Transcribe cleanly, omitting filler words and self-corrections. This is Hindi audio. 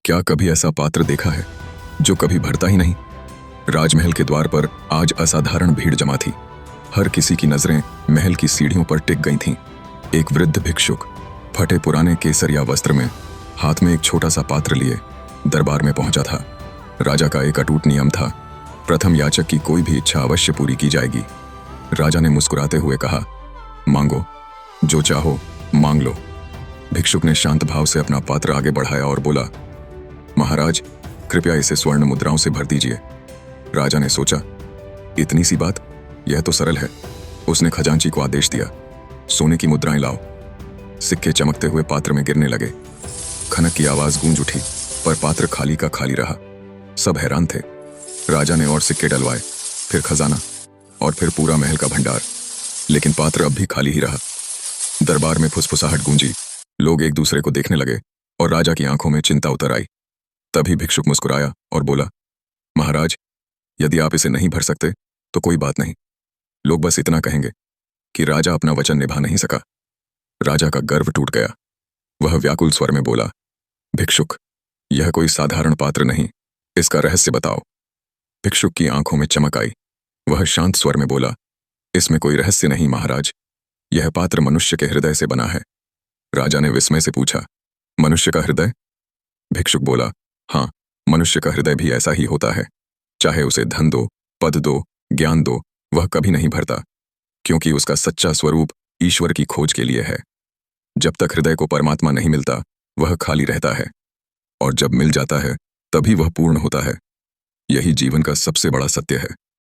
क्या कभी ऐसा पात्र देखा है जो कभी भरता ही नहीं? राजमहल के द्वार पर आज असाधारण भीड़ जमा थी। हर किसी की नजरें महल की सीढ़ियों पर टिक गई थीं। एक वृद्ध भिक्षुक फटे पुराने केसरिया वस्त्र में, हाथ में एक छोटा सा पात्र लिए दरबार में पहुंचा था। राजा का एक अटूट नियम था, प्रथम याचक की कोई भी इच्छा अवश्य पूरी की जाएगी। राजा ने मुस्कुराते हुए कहा, मांगो, जो चाहो मांग लो। भिक्षुक ने शांत भाव से अपना पात्र आगे बढ़ाया और बोला, महाराज, कृपया इसे स्वर्ण मुद्राओं से भर दीजिए। राजा ने सोचा, इतनी सी बात, यह तो सरल है। उसने खजांची को आदेश दिया, सोने की मुद्राएं लाओ। सिक्के चमकते हुए पात्र में गिरने लगे। खनक की आवाज गूंज उठी, पर पात्र खाली का खाली रहा। सब हैरान थे। राजा ने और सिक्के डलवाए, फिर खजाना, और फिर पूरा महल का भंडार, लेकिन पात्र अब भी खाली ही रहा। दरबार में फुसफुसाहट गूंजी, लोग एक दूसरे को देखने लगे और राजा की आंखों में चिंता उतर आई। तभी भिक्षुक मुस्कुराया और बोला, महाराज, यदि आप इसे नहीं भर सकते तो कोई बात नहीं। लोग बस इतना कहेंगे कि राजा अपना वचन निभा नहीं सका। राजा का गर्व टूट गया। वह व्याकुल स्वर में बोला, भिक्षुक, यह कोई साधारण पात्र नहीं, इसका रहस्य बताओ। भिक्षुक की आंखों में चमक आई। वह शांत स्वर में बोला, इसमें कोई रहस्य नहीं महाराज, यह पात्र मनुष्य के हृदय से बना है। राजा ने विस्मय से पूछा, मनुष्य का हृदय? भिक्षुक बोला, हाँ, मनुष्य का हृदय भी ऐसा ही होता है। चाहे उसे धन दो, पद दो, ज्ञान दो, वह कभी नहीं भरता, क्योंकि उसका सच्चा स्वरूप ईश्वर की खोज के लिए है। जब तक हृदय को परमात्मा नहीं मिलता, वह खाली रहता है, और जब मिल जाता है तभी वह पूर्ण होता है। यही जीवन का सबसे बड़ा सत्य है।